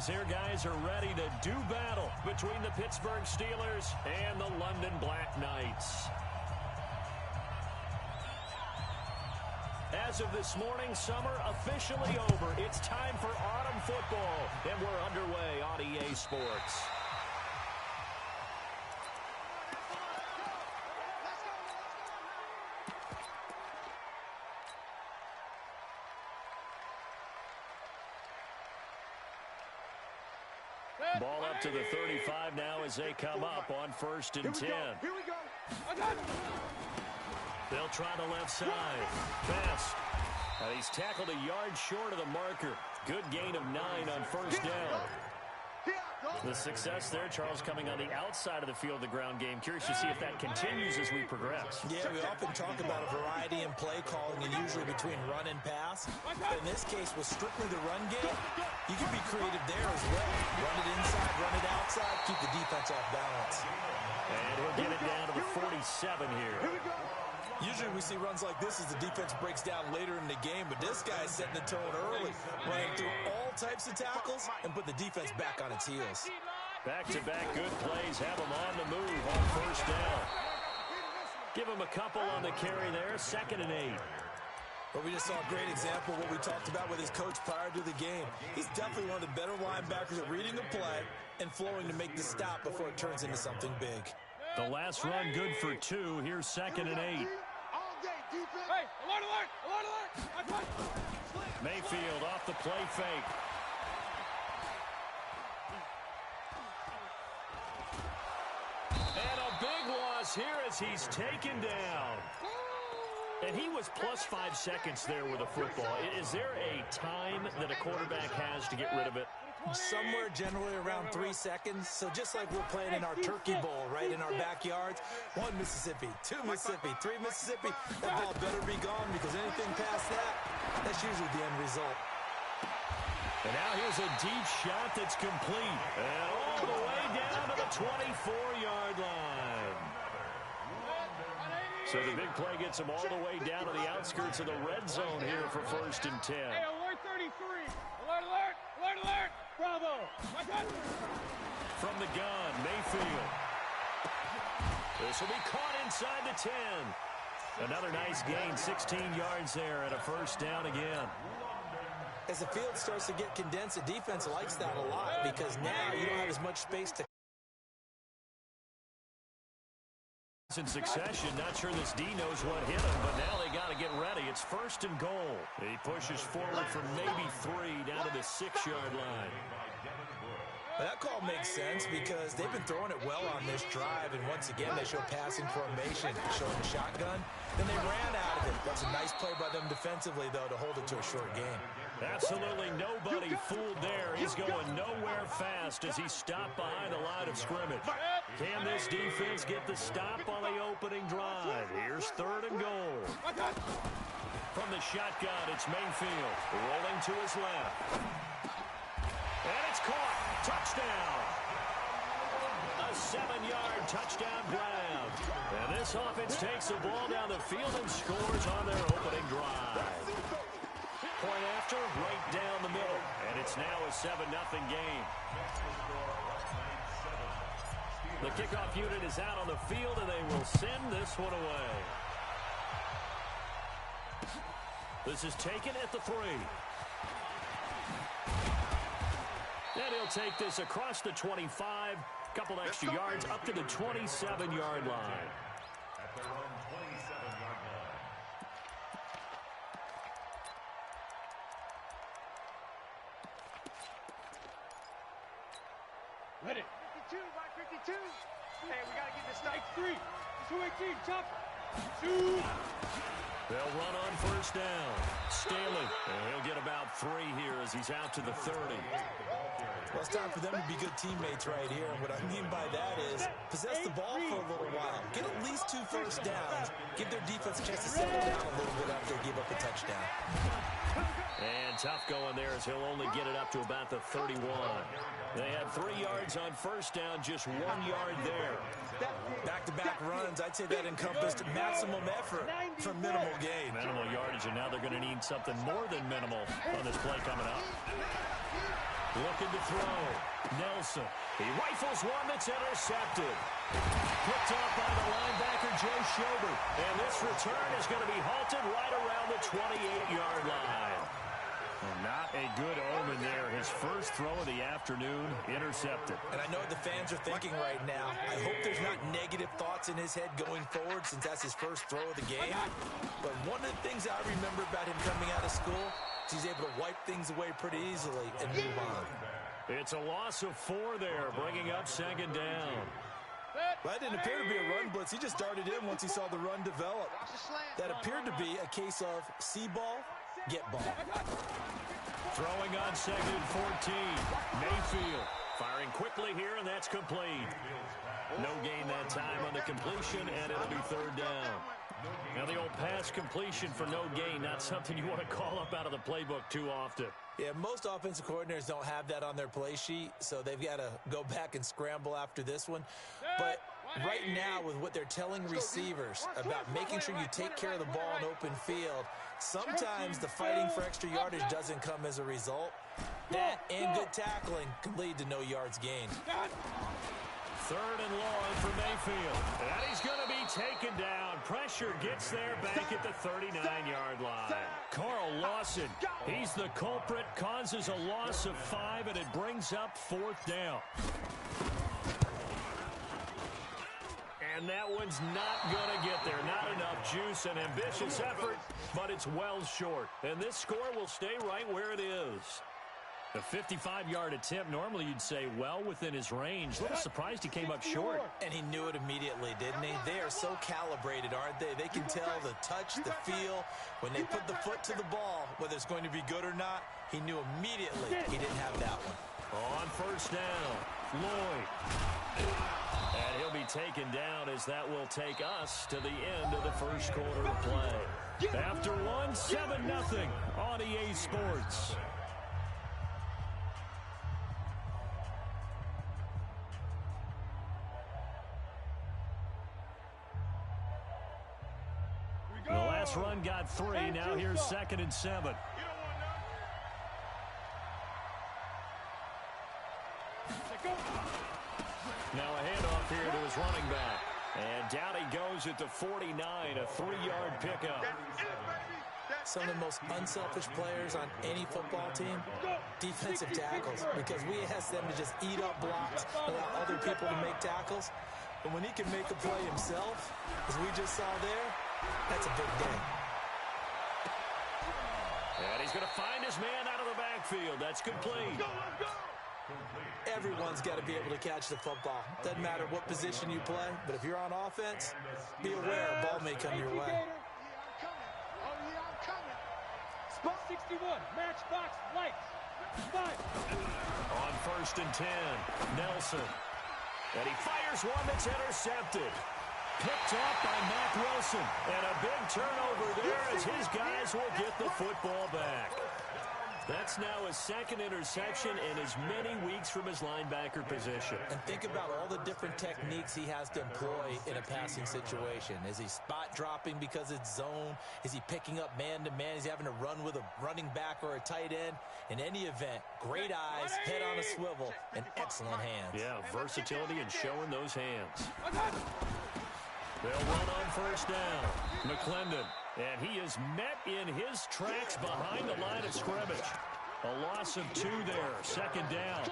As their guys are ready to do battle between the Pittsburgh Steelers and the London Black Knights. As of this morning, summer officially over. It's time for autumn football, and we're underway on EA Sports. Ball up to the 35 now as they come up on 1st and 10. Here we go. I got it. They'll try the left side. Fast. He's tackled a yard short of the marker. Good gain of 9 on 1st down. The success there, Charles, coming on the outside of the field, the ground game. Curious to see if that continues as we progress. Yeah, we often talk about a variety in play calling and usually between run and pass. But in this case, with strictly the run game, you can be creative there as well. Run it inside, run it outside, keep the defense off balance. And he'll get it down to the 47 here. Usually we see runs like this as the defense breaks down later in the game, but this guy's setting the tone early, running through all types of tackles and put the defense back on its heels. Back-to-back good plays have him on the move on 1st down. Give him a couple on the carry there, 2nd and 8. But we just saw a great example of what we talked about with his coach prior to the game. He's definitely one of the better linebackers at reading the play and flowing to make the stop before it turns into something big. The last run good for 2. Here's 2nd and 8. Hey, alert, alert, alert. Mayfield off the play fake. And a big loss here as he's taken down. And he was plus 5 seconds there with a football. Is there a time that a quarterback has to get rid of it? Somewhere generally around 3 seconds. So just like we're playing in our turkey bowl, right, in our backyards, 1 Mississippi, 2 Mississippi, 3 Mississippi, that ball better be gone because anything past that, that's usually the end result. And now here's a deep shot that's complete. And all the way down to the 24-yard line. So the big play gets him all the way down to the outskirts of the red zone here for 1st and 10. Hey, alert 33. Alert, alert, alert, alert. Bravo. From the gun, Mayfield. This will be caught inside the 10. Another nice gain, 16 yards there and a 1st down again. As the field starts to get condensed, the defense likes that a lot because now you don't have as much space to. In succession, not sure this D knows what hit him, but now they got to get ready. It's 1st and goal. He pushes forward from maybe 3 down to the 6-yard line. Well, that call makes sense because they've been throwing it well on this drive, and once again they show passing formation, showing the shotgun. Then they ran out of it. That's a nice play by them defensively, though, to hold it to a short game. Absolutely nobody fooled there. He's going nowhere fast as he stopped behind the line of scrimmage. Can this defense get the stop on the opening drive? Here's 3rd and goal. From the shotgun, it's Mayfield rolling to his left. And it's caught. Touchdown. A 7-yard touchdown grab. And this offense takes the ball down the field and scores on their opening drive. Point after, right down the middle. And it's now a 7-0 game. The kickoff unit is out on the field, and they will send this one away. This is taken at the 3. And he'll take this across the 25. Couple extra yards up to the 27-yard line. Ready. 52, by 52. Hey, we got to get this strike 3. 218, chopper. Shoot. They'll run on 1st down. Staley, and he'll get about 3 here as he's out to the 30. Well, it's time for them to be good teammates right here. And what I mean by that is possess the ball for a little while. Get at least 2 first downs. Give their defense a chance to settle down a little bit after they give up a touchdown. And tough going there as he'll only get it up to about the 31. They had 3 yards on 1st down, just 1 yard there. Back-to-back runs, I'd say that encompassed maximum effort for minimal gain. Minimal yardage, and now they're going to need something more than minimal on this play coming up. Looking to throw. Nelson. He rifles one that's intercepted. Picked up by the linebacker, Joe Schobert. And this return is going to be halted right around the 28-yard line. Well, not a good omen there. His first throw of the afternoon, intercepted. And I know what the fans are thinking right now. I hope there's not negative thoughts in his head going forward since that's his first throw of the game. But one of the things I remember about him coming out of school is he's able to wipe things away pretty easily and move on. It's a loss of 4 there, bringing up second down. That didn't appear to be a run blitz. He just darted in once he saw the run develop. That appeared to be a case of see ball, get ball. Throwing on second and 14. Mayfield firing quickly here, and that's complete. No gain that time on the completion, and it'll be third down. Now the old pass completion for no gain, not something you want to call up out of the playbook too often. Yeah, most offensive coordinators don't have that on their play sheet, so they've got to go back and scramble after this one. But right now, with what they're telling receivers about making sure you take care of the ball in open field, sometimes the fighting for extra yardage doesn't come as a result. That and good tackling can lead to no yards gained. Third and long for Mayfield. And he's going to be taken down. Pressure gets there back at the 39-yard line. Carl Lawson, he's the culprit, causes a loss of 5, and it brings up fourth down. And that one's not going to get there. Not enough juice, an ambitious effort, but it's well short. And this score will stay right where it is. The 55-yard attempt, normally you'd say well within his range. A little surprised he came up short. And he knew it immediately, didn't he? They are so calibrated, aren't they? They can tell the touch, the feel. When they put the foot to the ball, whether it's going to be good or not, he knew immediately he didn't have that one. On first down, Lloyd. And he'll be taken down as that will take us to the end of the first quarter of play. After one, 7-0 on EA Sports. The last run got 3. Now here's second and 7. Now a handoff here to his running back. And down he goes at the 49, a 3-yard pickup. Some of the most unselfish players on any football team, defensive tackles, because we ask them to just eat up blocks, allow other people to make tackles. But when he can make a play himself, as we just saw there, that's a big day. And he's going to find his man out of the backfield. That's complete. Everyone's got to be able to catch the football. Doesn't matter what position you play, but if you're on offense, be aware a ball may come your way. Spot 61, matchbox lights. 5. On first and 10, Nelson. And he fires one that's intercepted. Picked off by Mack Wilson. And a big turnover there as his guys will get the football back. That's now his second interception in as many weeks from his linebacker position. And think about all the different techniques he has to employ in a passing situation. Is he spot dropping because it's zone? Is he picking up man-to-man? Is he having to run with a running back or a tight end? In any event, great eyes, head on a swivel, and excellent hands. Yeah, versatility and showing those hands. They'll run on first down. McClendon. And he is met in his tracks behind the line of scrimmage. A loss of 2 there, second down.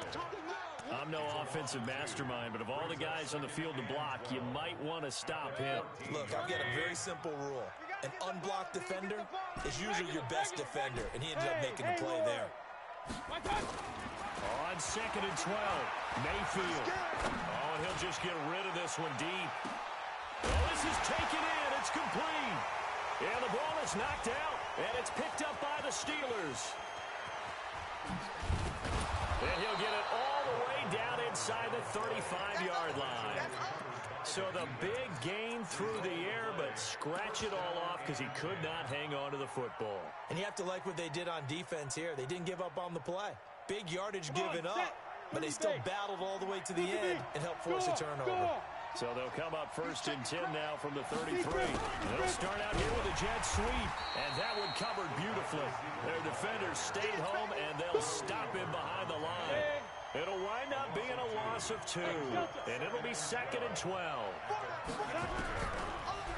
I'm no offensive mastermind, but of all the guys on the field to block, you might want to stop him. Look, I've got a very simple rule. An unblocked defender is usually your best defender, and he ended up making the play there. On second and 12, Mayfield. Oh, and he'll just get rid of this one deep. Oh, this is taken in. It's complete. And the ball is knocked out, and it's picked up by the Steelers. And he'll get it all the way down inside the 35-yard line. So the big gain through the air, but scratch it all off because he could not hang on to the football. And you have to like what they did on defense here. They didn't give up on the play. Big yardage given up, but they still battled all the way to the end and helped force a turnover. So they'll come up 1st and 10 now from the 33. They'll start out here with a jet sweep, and that one covered beautifully. Their defenders stayed home, and they'll stop him behind the line. It'll wind up being a loss of 2, and it'll be 2nd and 12.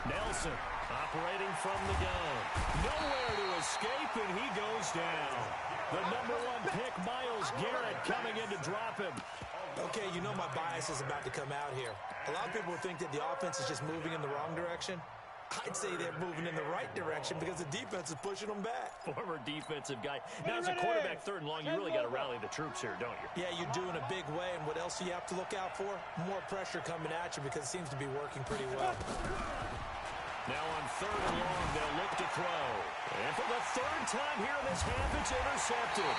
Nelson operating from the gun. Nowhere to escape, and he goes down. The number 1 pick, Myles Garrett, coming in to drop him. Okay, you know my bias is about to come out here. A lot of people think that the offense is just moving in the wrong direction. I'd say they're moving in the right direction because the defense is pushing them back. Former defensive guy. Now, as a quarterback, 3rd and long, you really got to rally the troops here, don't you? Yeah, you do in a big way. And what else do you have to look out for? More pressure coming at you because it seems to be working pretty well. Now on 3rd and long, they'll look to throw. And for the 3rd time here in this half, it's intercepted.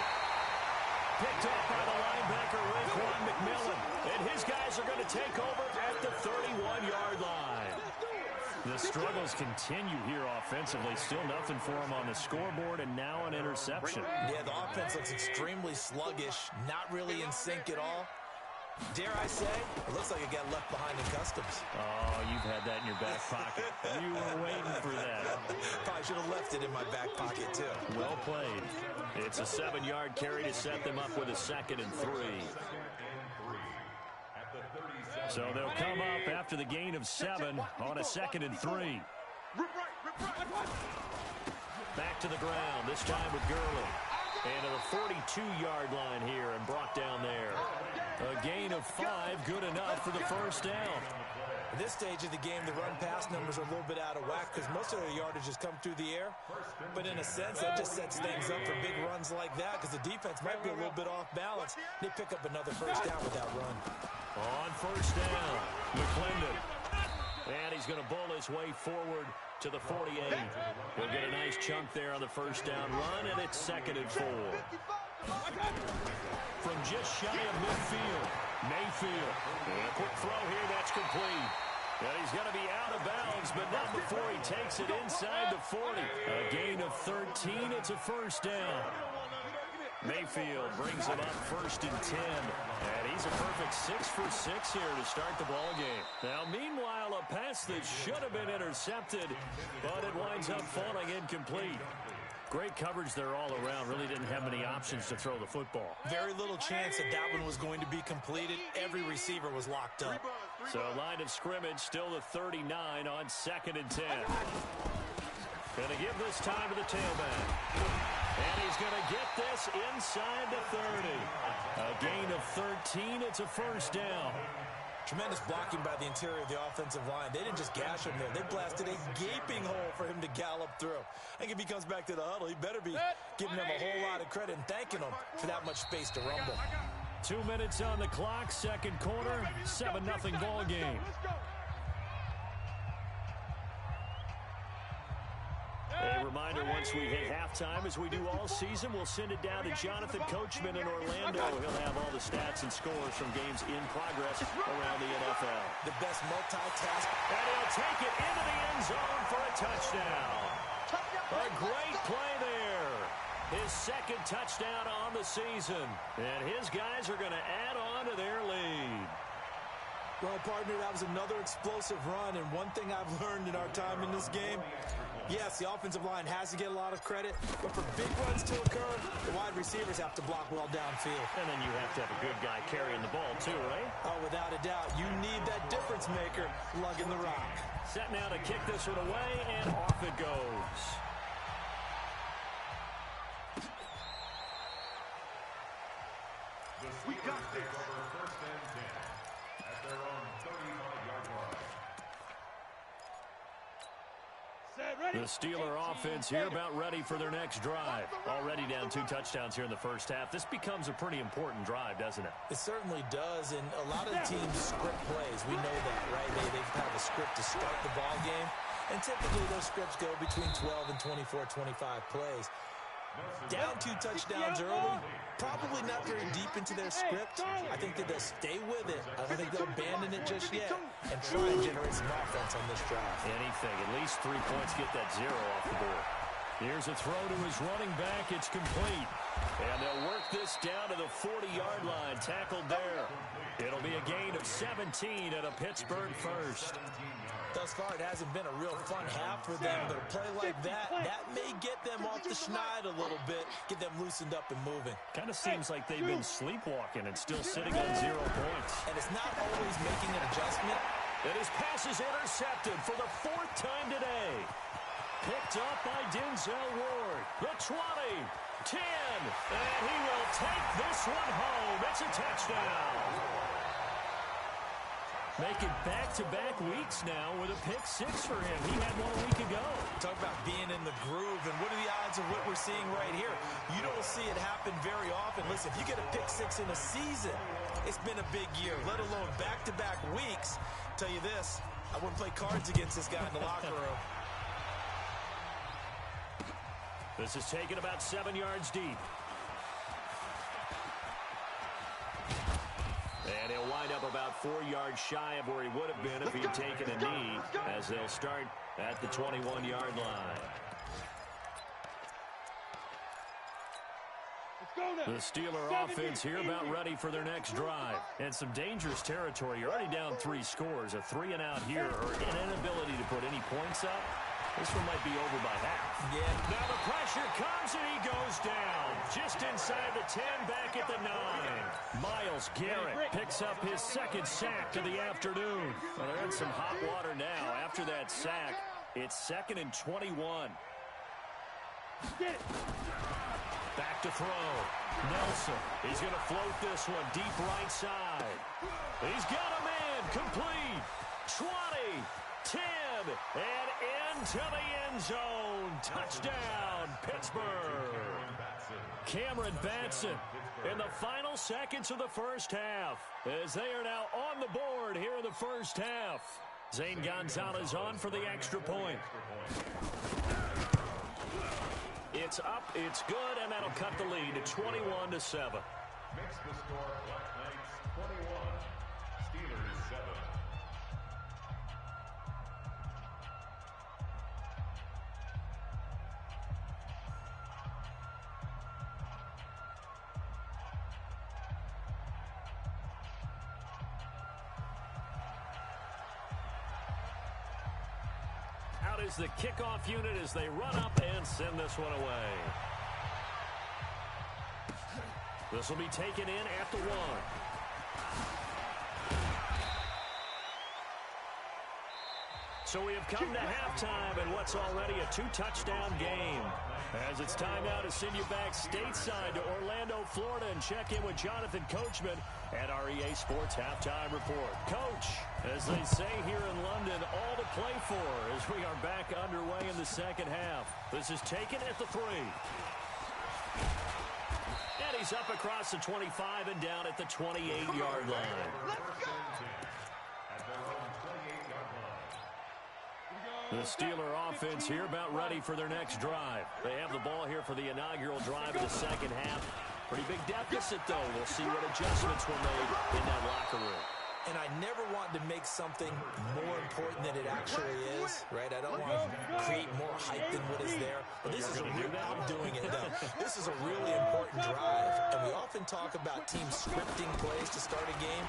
Picked up by the linebacker, Raekwon McMillan. And his guys are going to take over at the 31-yard line. The struggles continue here offensively. Still nothing for him on the scoreboard, and now an interception. Yeah, the offense looks extremely sluggish, not really in sync at all. Dare I say, it looks like it got left behind in customs. Oh, you've had that in your back pocket. You were waiting for that. Probably should have left it in my back pocket, too. Well played. It's a 7-yard carry to set them up with a 2nd and 3. So they'll come up after the gain of 7 on a 2nd and 3. Back to the ground, this time with Gurley. And to the 42-yard line here and brought down there. A gain of 5, good enough for the 1st down. At this stage of the game, the run-pass numbers are a little bit out of whack because most of their yardage has come through the air. But in a sense, that just sets things up for big runs like that because the defense might be a little bit off balance. They pick up another 1st down with that run. On 1st down, McClendon. And he's going to bowl his way forward to the 48. He'll get a nice chunk there on the 1st down run, and it's 2nd and 4. From just shy of midfield, Mayfield. And a quick throw here, that's complete. And he's going to be out of bounds, but not before he takes it inside the 40. A gain of 13, it's a 1st down. Mayfield brings him up 1st and 10. And he's a perfect 6 for 6 here to start the ball game. Now, meanwhile, a pass that should have been intercepted, but it winds up falling incomplete. Great coverage there all around. Really didn't have many options to throw the football. Very little chance that that one was going to be completed. Every receiver was locked up. So line of scrimmage still the 39 on 2nd and 10. Going to give this time to the tailback. And he's going to get this inside the 30. A gain of 13. It's a 1st down. Tremendous blocking by the interior of the offensive line. They didn't just gash him there. They blasted a gaping hole for him to gallop through. I think if he comes back to the huddle, he better be giving them a whole lot of credit and thanking them for that much space to rumble. 2 minutes on the clock, 2nd quarter, 7-0 ball game. A reminder, once we hit halftime, as we do all season, we'll send it down to Jonathan Coachman in Orlando. He'll have all the stats and scores from games in progress around the NFL. The best multitask. And he'll take it into the end zone for a touchdown. A great play there. His 2nd touchdown on the season. And his guys are going to add on to their lead. Well, partner, that was another explosive run, and one thing I've learned in our time in this game, yes, the offensive line has to get a lot of credit, but for big runs to occur, the wide receivers have to block well downfield. And then you have to have a good guy carrying the ball too, right? Oh, without a doubt. You need that difference maker lugging the rock. Set now to kick this one away, and off it goes. We got this over 1st and 10 at their own 35-yard line. The Steeler offense here about ready for their next drive. Already down 2 touchdowns here in the 1st half. This becomes a pretty important drive, doesn't it? It certainly does, and a lot of the teams script plays. We know that, right? They have a script to start the ball game, and typically those scripts go between 12 and 24, 25 plays. Down 2 touchdowns early, probably not very deep into their script. I think that they'll stay with it. I don't think they'll abandon it just yet and try and generate some offense on this drive. Anything, at least 3 points, get that 0 off the board. Here's a throw to his running back. It's complete. And they'll work this down to the 40-yard line. Tackled there. It'll be a gain of 17 and a Pittsburgh first. Thus far, it hasn't been a real fun half for them, but a play like that may get them off the schneid a little bit, get them loosened up and moving. Kind of seems like they've been sleepwalking and still sitting on 0 points. And it's not always making an adjustment. And his pass is intercepted for the 4th time today. Picked up by Denzel Ward. The 20, 10, and he will take this one home. It's a touchdown. Making back-to-back weeks now with a pick-6 for him. He had one a week ago. Talk about being in the groove, and what are the odds of what we're seeing right here? You don't see it happen very often. Listen, if you get a pick-6 in a season, it's been a big year, let alone back-to-back weeks. I'll tell you this, I wouldn't play cards against this guy in the locker room. This is taken about 7 yards deep. And he'll wind up about 4 yards shy of where he would have been if he'd taken a knee, as they'll start at the 21-yard line. The Steeler offense here about ready for their next drive. And some dangerous territory. You're already down 3 scores. A 3-and-out here, or an inability to put any points up. This one might be over by half. Yeah. Now the pressure comes, and he goes down. Just inside the 10, back at the 9. Myles Garrett picks up his 2nd sack of the afternoon. Well, they're in some hot water now. After that sack, it's 2nd and 21. Back to throw. Nelson. He's going to float this one deep right side. He's got a man. Complete. 20. 10. And into the end zone. Touchdown, Pittsburgh. Cameron Batson in the final seconds of the first half, as they are now on the board here in the first half. Zane Gonzalez on for the extra point. It's up, it's good, and that'll cut the lead to 21-7. Makes the score Black Knights 21, Steelers 7. Out is the kickoff unit as they run up and send this one away. This will be taken in at the 1. So we have come to halftime in what's already a 2-touchdown game. As it's time now to send you back stateside to Orlando, Florida, and check in with Jonathan Coachman at our EA Sports Halftime Report. Coach, as they say here in London, all to play for as we are back underway in the second half. This is taken at the 3. And he's up across the 25 and down at the 28-yard line. The Steeler offense here about ready for their next drive. They have the ball here for the inaugural drive of the second half. Pretty big deficit, though. We'll see what adjustments were made in that locker room. And I never want to make something more important than it actually is, right? I don't want to create more hype than what is there. But this is a real, I'm doing it, though. This is a really important drive. And we often talk about teams scripting plays to start a game.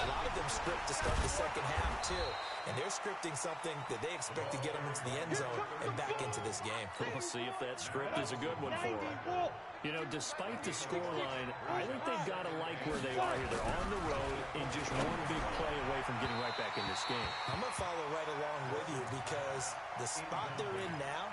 A lot of them script to start the second half, too. And they're scripting something that they expect to get them into the end zone and back into this game. We'll see if that script is a good one for them. You know, despite the scoreline, I think they've got to like where they are here. They're on the road and just one big play away from getting right back in this game. I'm going to follow right along with you because the spot they're in now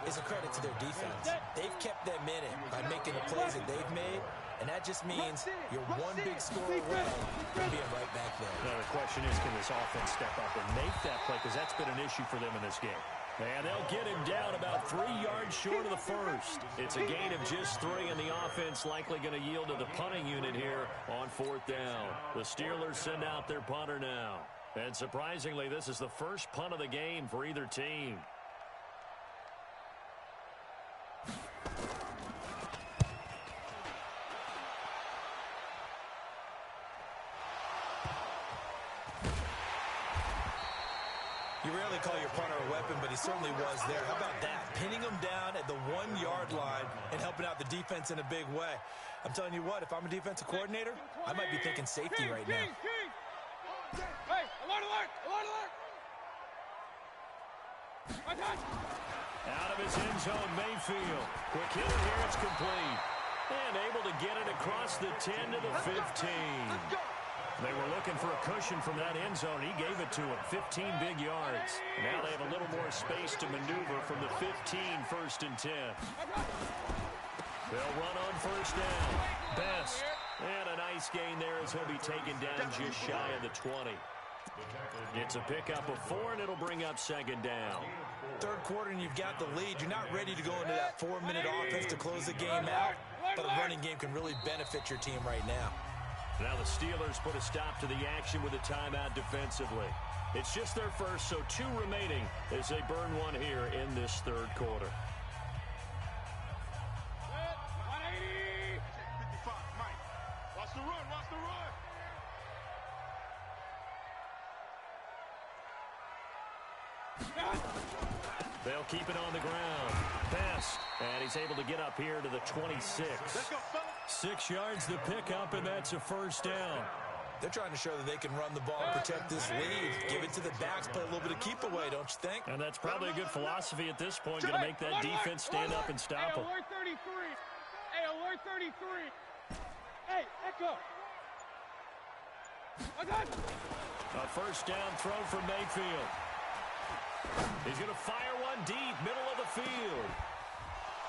is a credit to their defense. They've kept them in it by making the plays that they've made, and that just means you're one big score away from being right back there. Now the question is, can this offense step up and make that play? Because that's been an issue for them in this game. And they'll get him down about 3 yards short of the first. It's a gain of just 3, and the offense likely going to yield to the punting unit here on 4th down. The Steelers send out their punter now. And surprisingly, this is the first punt of the game for either team. You rarely call your punter a weapon, but he certainly was there. How about that? Pinning him down at the 1-yard line and helping out the defense in a big way. I'm telling you what, if I'm a defensive coordinator, I might be thinking safety right now. Hey, alert, alert, alert, alert. Out of his end zone, Mayfield. Quick hitter here, it's complete. And able to get it across the 10 to the 15. They were looking for a cushion from that end zone. He gave it to him, 15 big yards. Now they have a little more space to maneuver from the 15, 1st and 10. They'll run on 1st down. Best. And a nice gain there as he'll be taken down just shy of the 20. It's a pickup of 4, and it'll bring up 2nd down. 3rd quarter, and you've got the lead. You're not ready to go into that 4-minute offense to close the game out, but a running game can really benefit your team right now. Now the Steelers put a stop to the action with a timeout defensively. It's just their first, so 2 remaining as they burn one here in this 3rd quarter. 180. 55, Mike. Watch the run, watch the run. They'll keep it on the ground. Best. And he's able to get up here to the 26. 6 yards the pickup, and that's a 1st down. They're trying to show that they can run the ball and protect this lead. Give it to the backs, play a little bit of keep away, don't you think? And that's probably a good philosophy at this point, going to make that defense stand up and stop them. Alert 33. Hey, alert 33. Hey, Echo. A 1st down throw from Mayfield. He's going to fire one deep, middle of the field.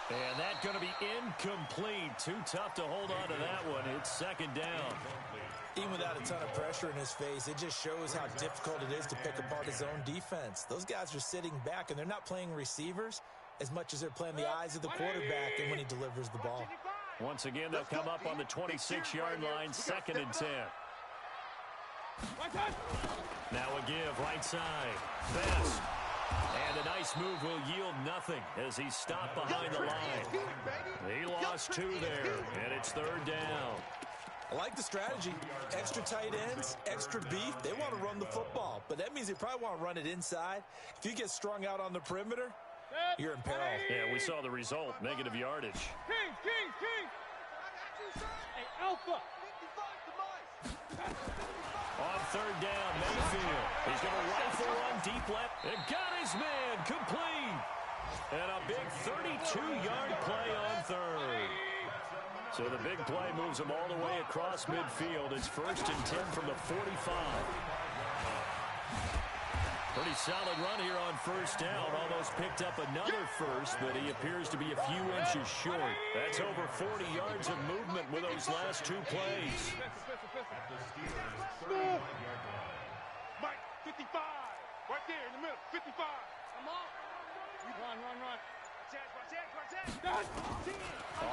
And that's going to be incomplete. Too tough to hold on to that one. It's 2nd down. Even without a ton of pressure in his face, it just shows how difficult it is to pick apart his own defense. Those guys are sitting back, and they're not playing receivers as much as they're playing the eyes of the quarterback and when he delivers the ball. Once again, they'll come up on the 26-yard line, 2nd and 10. Now a give, right side. Best. And a nice move will yield nothing as he's stopped behind the line. He lost 2 there, and it's 3rd down. I like the strategy. Extra tight ends, extra beef. They want to run the football, but that means they probably want to run it inside. If you get strung out on the perimeter, you're in peril. Yeah, we saw the result, negative yardage. King. Hey, Alpha. On 3rd down, Mayfield. He's going to rifle one deep left. And got his man complete. And a big 32-yard play on 3rd. So the big play moves him all the way across midfield. It's 1st and 10 from the 45. Pretty solid run here on 1st down. Almost picked up another 1st, but he appears to be a few inches short. That's over 40 yards of movement with those last 2 plays. Mike, 55. Right there in the middle, 55. Come on. Run.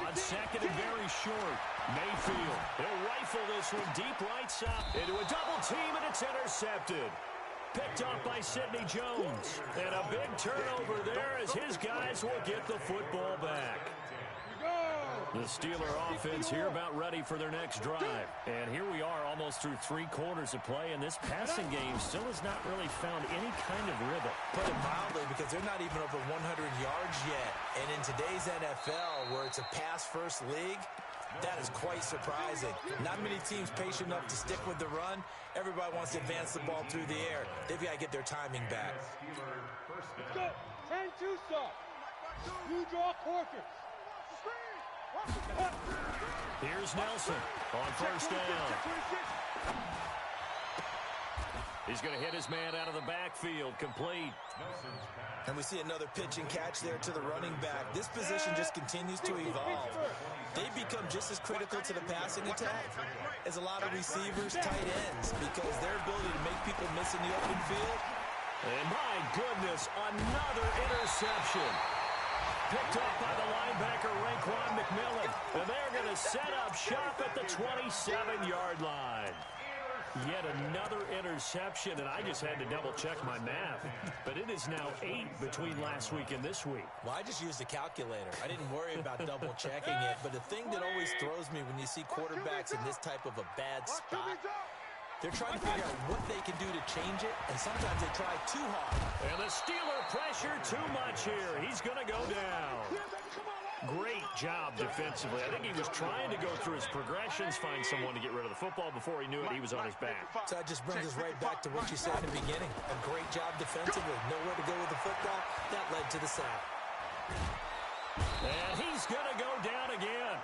On 2nd and very short, Mayfield. He'll rifle this one deep right side into a double team, and it's intercepted. Picked off by Sidney Jones. And a big turnover there as his guys will get the football back. The Steeler offense here about ready for their next drive. And here we are almost through 3 quarters of play, and this passing game still has not really found any kind of rhythm. Put it mildly, because they're not even over 100 yards yet. And in today's NFL, where it's a pass-first league, that is quite surprising. Not many teams patient enough to stick with the run. Everybody wants to advance the ball through the air. They've got to get their timing back. Go. 10-2 stop. You draw quarters. Here's Nelson on 1st down. He's going to hit his man out of the backfield, complete. And we see another pitch and catch there to the running back. This position just continues to evolve. They become just as critical to the passing attack as a lot of receivers, tight ends, because their ability to make people miss in the open field. And my goodness, another interception. Picked up by the linebacker, Raekwon McMillan. And they're going to set up shop at the 27-yard line. Yet another interception, and I just had to double-check my math. But it is now 8 between last week and this week. Well, I just used a calculator. I didn't worry about double-checking it. But the thing that always throws me when you see quarterbacks in this type of a bad spot, they're trying to figure out what they can do to change it, and sometimes they try too hard. And the Steeler pressure too much here. He's going to go down. Great job defensively. I think he was trying to go through his progressions, find someone to get rid of the football. Before he knew it, he was on his back. So that just brings us right back to what you said in the beginning. A great job defensively. Nowhere to go with the football. That led to the sack. And he's going to go down again.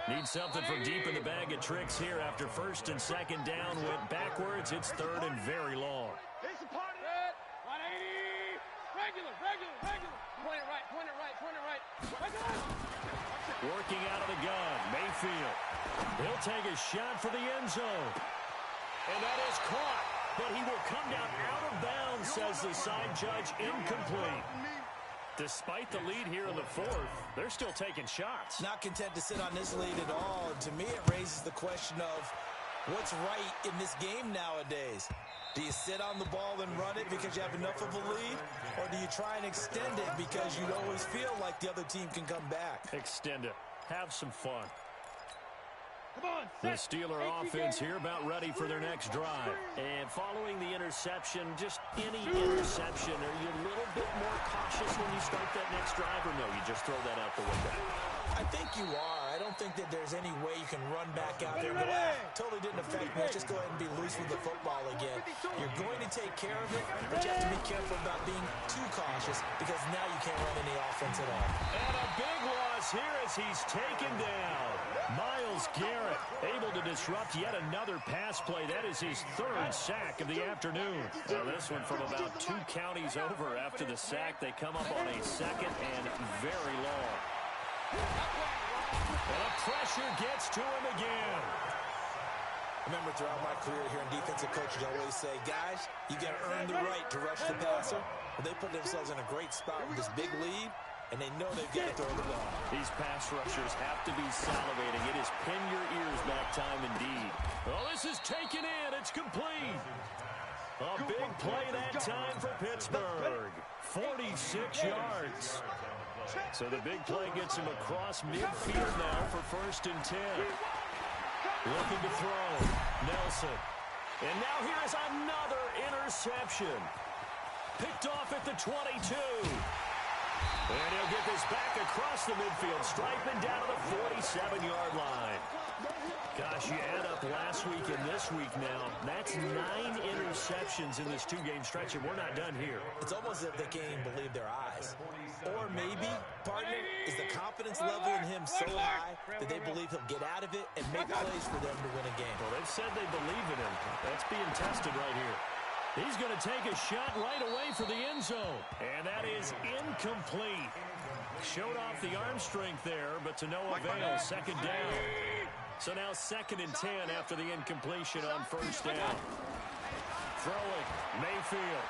Need something from deep in the bag of tricks here after first and second down went backwards. It's third and very long. It's a party. 180. Regular. Point it right. Working out of the gun, Mayfield. He'll take a shot for the end zone. And that is caught. But he will come down out of bounds, says the side judge, incomplete. Despite the lead here in the fourth, they're still taking shots. Not content to sit on this lead at all. And to me, it raises the question of what's right in this game nowadays. Do you sit on the ball and run it because you have enough of a lead? Or do you try and extend it because you always feel like the other team can come back? Extend it. Have some fun. Come on, The Steeler offense here about ready for their next drive. And following the interception, just any interception, are you a little bit more cautious when you start that next drive, or no, you just throw that out the window? I think you are. I don't think that there's any way you can run back out there and go, totally didn't affect me. Let's just go ahead and be loose with the football again. You're going to take care of it, but you have to be careful about being too cautious because now you can't run any offense at all. And a big loss here as he's taken down. Myles Garrett able to disrupt yet another pass play. That is his third sack of the afternoon. Now this one from about 2 counties over after the sack. They come up on a second and very long. And the pressure gets to him again. I remember throughout my career here in defensive coaches always say, guys, you got to earn the right to rush the passer. But they put themselves in a great spot with this big lead, and they know they've got to throw the ball. These pass rushers have to be salivating. It is pin your ears back time indeed. Oh, this is taken in. It's complete. A big play that time for Pittsburgh. 46 yards. So the big play gets him across midfield now for first and 10. Looking to throw. Nelson. And now here is another interception. Picked off at the 22. And he'll get this back across the midfield stripe and down to the 47-yard line. Gosh, you add up last week and this week now. That's 9 interceptions in this 2-game stretch, and we're not done here. It's almost as if they can't even believe their eyes. Or maybe, partner, is the confidence level in him so high that they believe he'll get out of it and make plays for them to win a game. Well, they've said they believe in him. That's being tested right here. He's going to take a shot right away for the end zone. And that is incomplete. Showed off the arm strength there, but to no avail. Second down. So now second and 10 after the incompletion on first down. Throwing, Mayfield.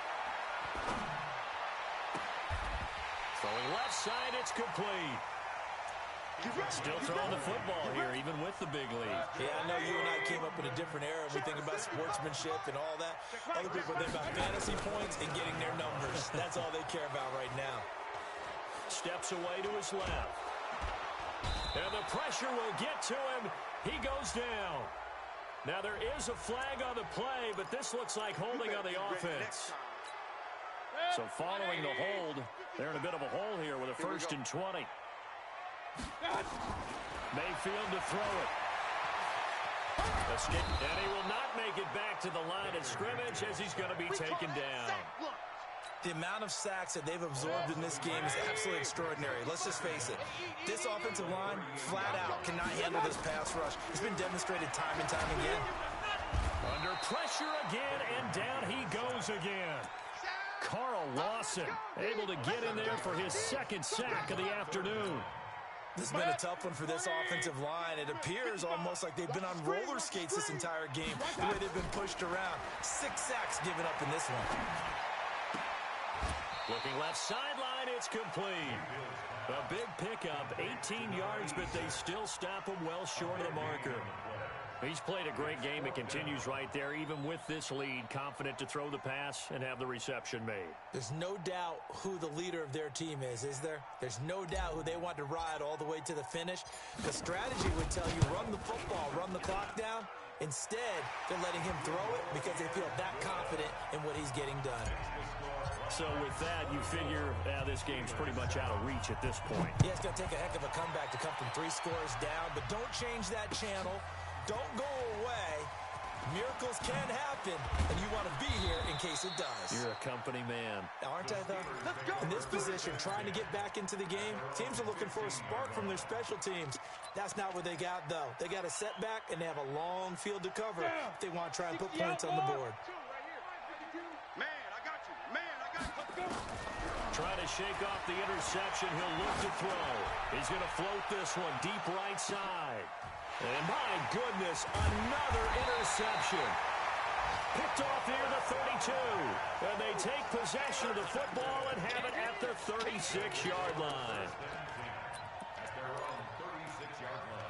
Throwing left side, it's complete. Still throwing the football here, even with the big lead. Yeah, I know you and I came up in a different era. We think about sportsmanship and all that. Other people think about fantasy points and getting their numbers. That's all they care about right now. Steps away to his left. And the pressure will get to him. He goes down. Now there is a flag on the play, but this looks like holding on the offense. So following the hold, they're in a bit of a hole here with a first and 20. Mayfield to throw it. And he will not make it back to the line of scrimmage as he's going to be taken down. The amount of sacks that they've absorbed in this game is absolutely extraordinary. Let's just face it. This offensive line, flat out, cannot handle this pass rush. It's been demonstrated time and time again. Under pressure again, and down he goes again. Carl Lawson able to get in there for his second sack of the afternoon. This has been a tough one for this offensive line. It appears almost like they've been on roller skates this entire game, the way they've been pushed around. 6 sacks given up in this one. Looking left sideline, it's complete. A big pickup, 18 yards, but they still stop him well short of the marker. He's played a great game. It continues right there, even with this lead, confident to throw the pass and have the reception made. There's no doubt who the leader of their team is there? There's no doubt who they want to ride all the way to the finish. The strategy would tell you run the football, run the clock down, Instead, they're letting him throw it because they feel that confident in what he's getting done. So with that, you figure this game's pretty much out of reach at this point. Yeah, it's going to take a heck of a comeback to come from 3 scores down, but don't change that channel. Don't go away. Miracles can happen, and you want to be here in case it does. You're a company man. Aren't I, though? In this position, trying to get back into the game, teams are looking for a spark from their special teams. That's not what they got, though. They got a setback, and they have a long field to cover if they want to try and put points on the board. Man, I got you. Man, I got you. Let's go. Trying to shake off the interception. He'll look to throw. He's going to float this one deep right side. And my goodness, another interception. Picked off near the 32. And they take possession of the football and have it at the 36-yard line. At their own 36-yard line.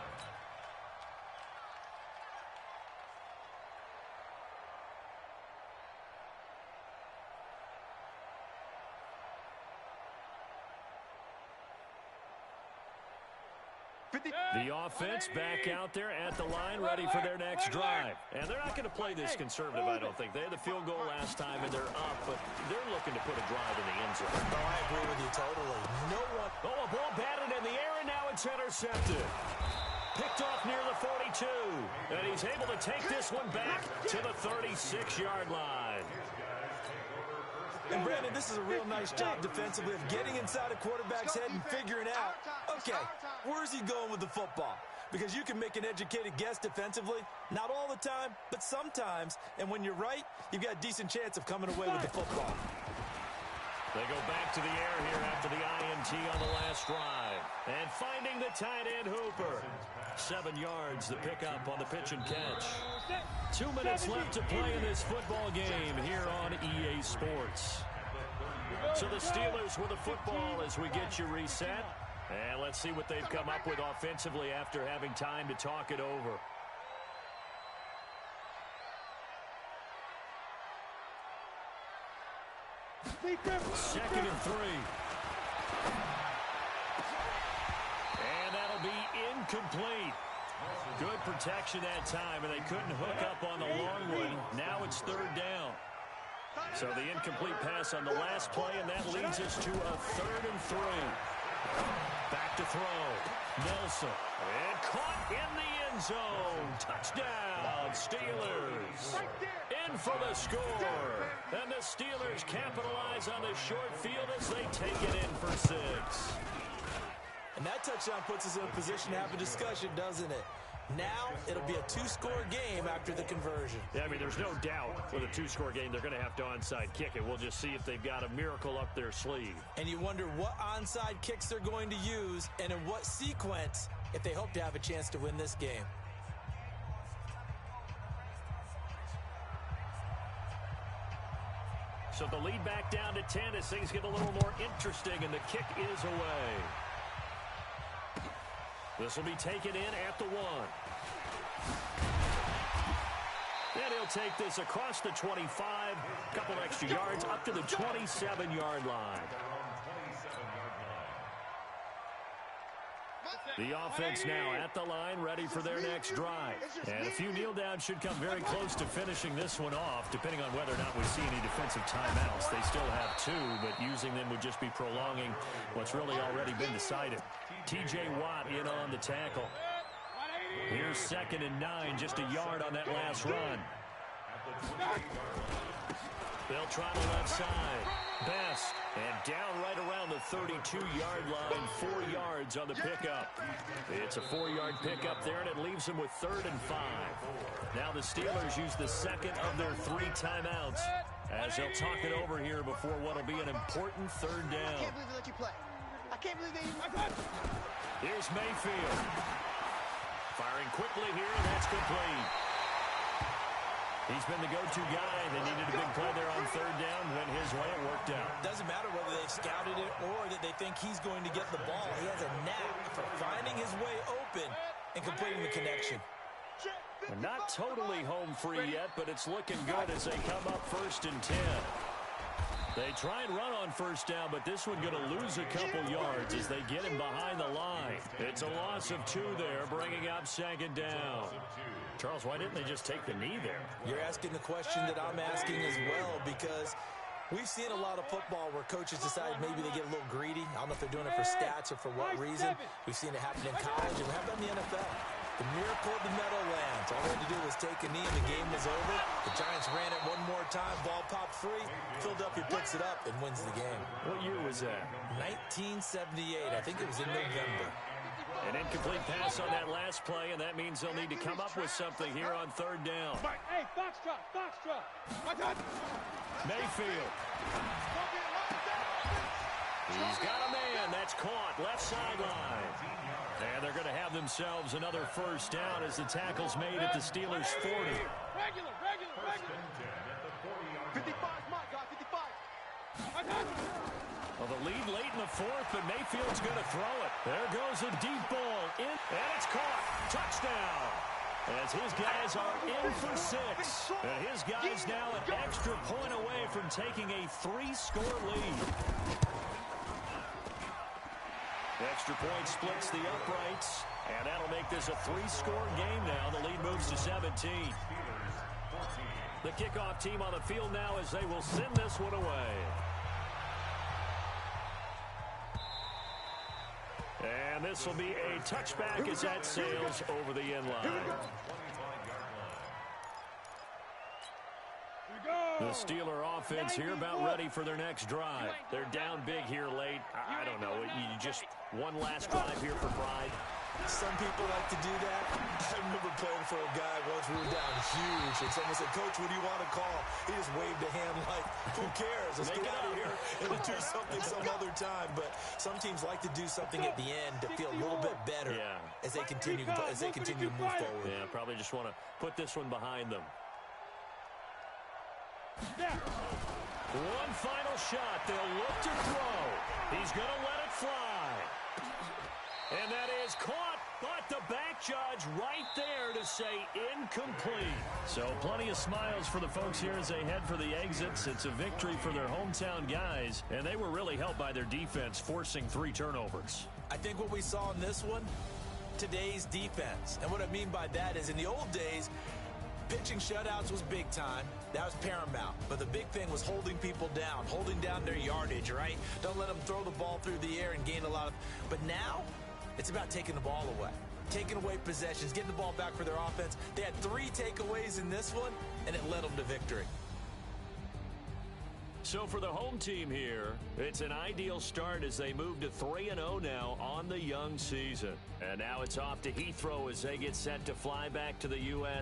The offense back out there at the line, ready for their next drive. And they're not going to play this conservative, I don't think. They had the field goal last time, and they're up, but they're looking to put a drive in the end zone. Oh, I agree with you totally. No one... Oh, a ball batted in the air, and now it's intercepted. Picked off near the 42. And he's able to take this one back to the 36-yard line. And, Brandon, this is a real nice job defensively of getting inside a quarterback's head and figuring out, okay, where's he going with the football? Because you can make an educated guess defensively, not all the time, but sometimes. And when you're right, you've got a decent chance of coming away with the football. They go back to the air here after the INT on the last drive. And finding the tight end Hooper. 7 yards, the pickup on the pitch and catch. 2 minutes left to play in this football game here on EA Sports. So the Steelers with the football as we get you reset. And let's see what they've come up with offensively after having time to talk it over. Second and 3. And that'll be incomplete. Good protection that time, and they couldn't hook up on the long one. Now it's 3rd down. So the incomplete pass on the last play, and that leads us to a 3rd and 3. Back to throw. Nelson. And caught in the end zone. Touchdown, Steelers. In for the score. And the Steelers capitalize on the short field as they take it in for 6. And that touchdown puts us in a position to have a discussion, doesn't it? Now it'll be a 2-score game after the conversion. Yeah, I mean, there's no doubt with a 2-score game they're going to have to onside kick it. We'll just see if they've got a miracle up their sleeve. And you wonder what onside kicks they're going to use and in what sequence if they hope to have a chance to win this game. So the lead back down to 10 as things get a little more interesting, and the kick is away. This will be taken in at the 1. And he'll take this across the 25, a couple extra yards, up to the 27-yard line. The offense now at the line, ready for their next drive. And a few kneel downs should come very close to finishing this one off, depending on whether or not we see any defensive timeouts. They still have 2, but using them would just be prolonging what's really already been decided. T.J. Watt in on the tackle. Here's 2nd and 9, just a yard on that last run. They'll try the left side. Best. And down right around the 32-yard line, 4 yards on the pickup. It's a 4-yard pickup there, and it leaves them with 3rd and 5. Now the Steelers use the second of their 3 timeouts as they'll talk it over here before what will be an important 3rd down. I can't believe they let you play. I can't believe they... Here's Mayfield. Firing quickly here, and that's complete. He's been the go-to guy. They needed a big play there on 3rd down. Went his way. It worked out. Doesn't matter whether they've scouted it or that they think he's going to get the ball. He has a knack for finding his way open and completing the connection. They're not totally home free yet, but it's looking good as they come up 1st and 10. They try and run on first down, but this one going to lose a couple yards as they get him behind the line. It's a loss of 2 there, bringing up second down. Charles, why didn't they just take the knee there? You're asking the question that I'm asking as well, because we've seen a lot of football where coaches decide maybe they get a little greedy. I don't know if they're doing it for stats or for what reason. We've seen it happen in college, and we have done in the NFL. The miracle of the Meadowlands. All they had to do was take a knee, and the game was over. The Giants ran it one more time. Ball popped free. Philadelphia picks it up and wins the game. What year was that? 1978. I think it was in November. An incomplete pass on that last play, and that means they'll need to come up with something here on third down. Hey, Foxtrot, Foxtrot. Mayfield. He's got a man. That's caught. Left sideline. And they're going to have themselves another first down as the tackle's made at the Steelers' 40. Regular. 55, my God, 55. Well, the lead late in the fourth, but Mayfield's going to throw it. There goes a deep ball in, and it's caught. Touchdown. As his guys are in for 6. And his guys now an extra point away from taking a 3-score lead. Extra point splits the uprights, and that'll make this a 3-score game now. The lead moves to 17. The kickoff team on the field now as they will send this one away. And this will be a touchback as that sails over the end line. The Steeler offense here about ready for their next drive. They're down big here late. I don't know. You just one last drive here for pride. Some people like to do that. I remember playing for a guy once. We were down huge, and someone said, "Coach, what do you want to call?" He just waved a hand like, "Who cares? Let's get out of here and do something some other time." But some teams like to do something at the end to feel a little bit better as they continue to move forward. Yeah, probably just want to put this one behind them. One final shot. They'll look to throw. He's going to let it fly. And that is caught, but the back judge right there to say incomplete. So plenty of smiles for the folks here as they head for the exits. It's a victory for their hometown guys, and they were really helped by their defense, forcing 3 turnovers. I think what we saw in this one, today's defense. And what I mean by that is in the old days, pitching shutouts was big time. That was paramount. But the big thing was holding people down, holding down their yardage, right? Don't let them throw the ball through the air and gain a lot of... But now, it's about taking the ball away. Taking away possessions, getting the ball back for their offense. They had 3 takeaways in this one, and it led them to victory. So for the home team here, it's an ideal start as they move to 3-0 now on the young season. And now it's off to Heathrow as they get set to fly back to the U.S.